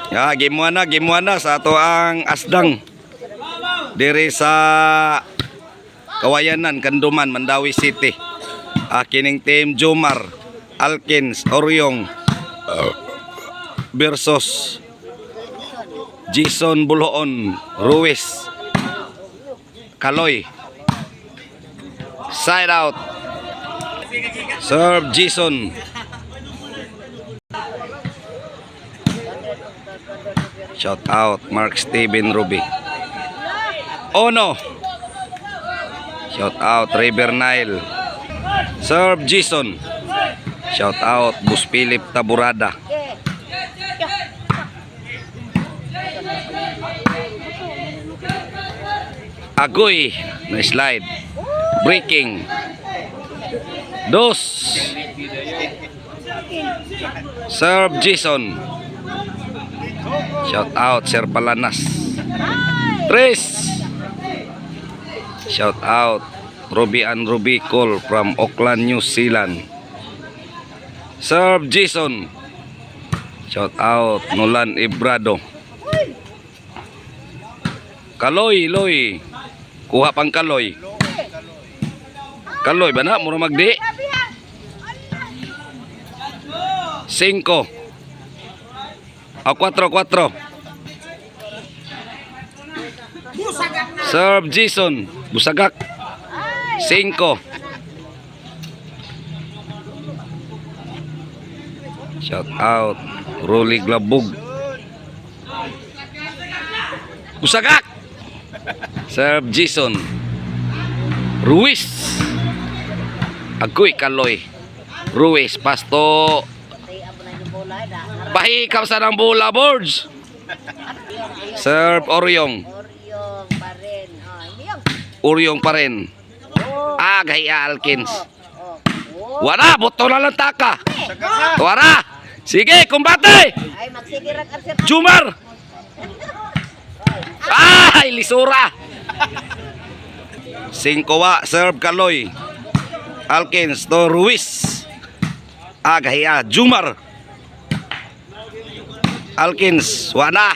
Ya, game 1 na sa ato ang asdang. Diri sa Kawayanan, Kanduman, Mandawi City. Kining team Jomar, Alkins, Oryong versus Jason Bulhoon, Ruiz, Kaloy. Side out. Serve Jason. Shout out Mark Steven Ruby. Oh no. Shout out River Nile. Serve Jason. Shout out Bus Philip Taburada. Agoy na slide. Breaking. Dos. Serve Jason. Shout out Sir Palanas. Tres. Shout out Ruby and Ruby Cole from Auckland, New Zealand. Serve Jason. Shout out Nolan Ibrado. Kaloy, Loy. Kuha pang Kaloy. Kaloy ba na? Mura magdi. 5. 4. Serve Jason. Busagak. 5. Shout out Rolly Glabug. Busagak. Serve Jason. Ruiz. Agoy Kaloy. Ruiz pasto. Pahikap sa ng bola boards. Serve Oryong. Oryong pa rin. Gaya Alkins. Wala, boto na lang taka. Wala. Sige, kumbate. Jumar. Lisura. 5 wa, serve Kaloy. Alkins to Ruiz. Gaya Jumar. Alkins, wala.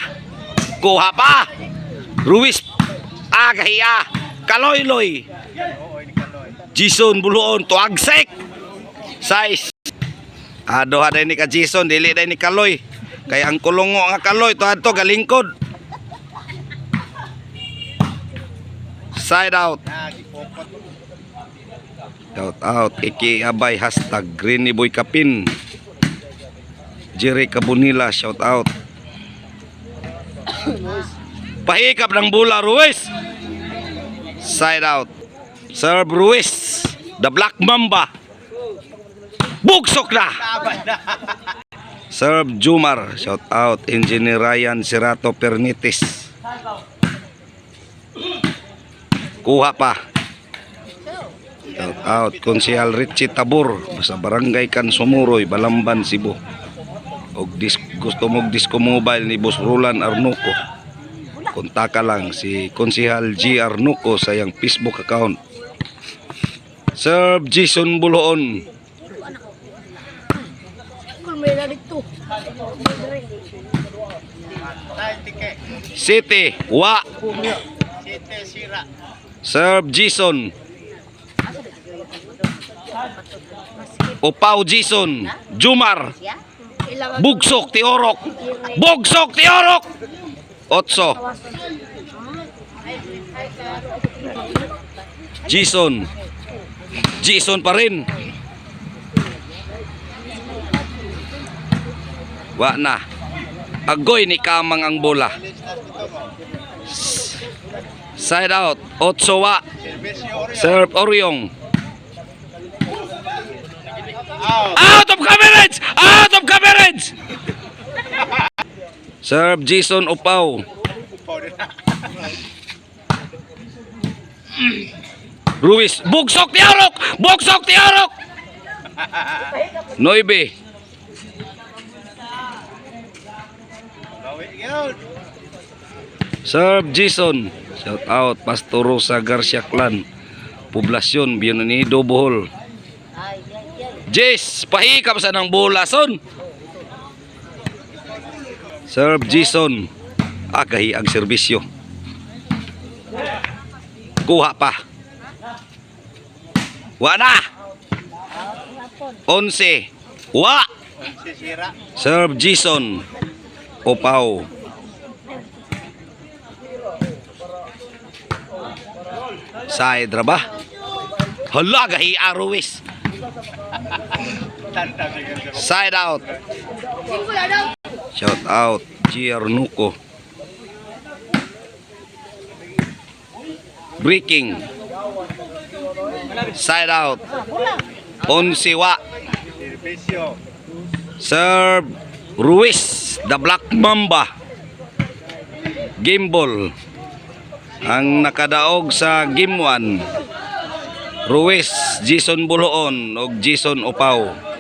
Kuha pa. Ruiz. Gaya Kaloy Loy. Jason Bulhoon to agsek. Size. Doha day ni ka Jason, dili day ni Kaloy. Kaya ang kulungo nga Kaloy to adto galingkod. Side out. Shout out Iki Abay hashtag Greeny Boy Kapin. Jerry Cabunila, shout out. Pahikap ng bola Ruiz. Side out. Serve Ruiz. The Black Mamba. Bugsok na. Serve Jumar. Shout out Engineer Ryan Serato Pernitis. Kuha pa. Shout out Konsehal Richie Tabor sa Barangay Kansumuroy, Balamban, Cebu. Og gusto mong disco mobile ni Boss Roland Arnuco. Kontaka lang si Konsehal G Arnuco sa iyang Facebook account. Serve Jason Bulhoon. City wa. Serve Jason. Upaw Jason. Jumar. Bugsok Tiorok. Bugsok Tiorok. 8. Jason. Jason pa rin. Wa na. Agoy ni Kamang ang bola. Side out. 8 wa. Serve Oryong. Out of coverage! Out of coverage! Serve Jason Upaw. Ruiz. Bugsok Tiorok! Bugsok Tiorok! 9. Serve Jason. Shout out Pastor Rosa Garcia Clan. Poblasyon Bienvenido Bohol. Jess, pahikap sa ng bola son. Serve Jason. Kahi ang serbisyo. Kuha pa. Wa na. 11. Wa. Serve Jason. Upaw. Side ra ba? Hala, gahi Ruiz. Side out. Shout out Giarnuco. Breaking. Side out. Onsiwa. Serve Ruiz, the Black Mamba. Game ball. Ang nakadaog sa game 1, Ruiz, Jason Buloon o Jason Upaw.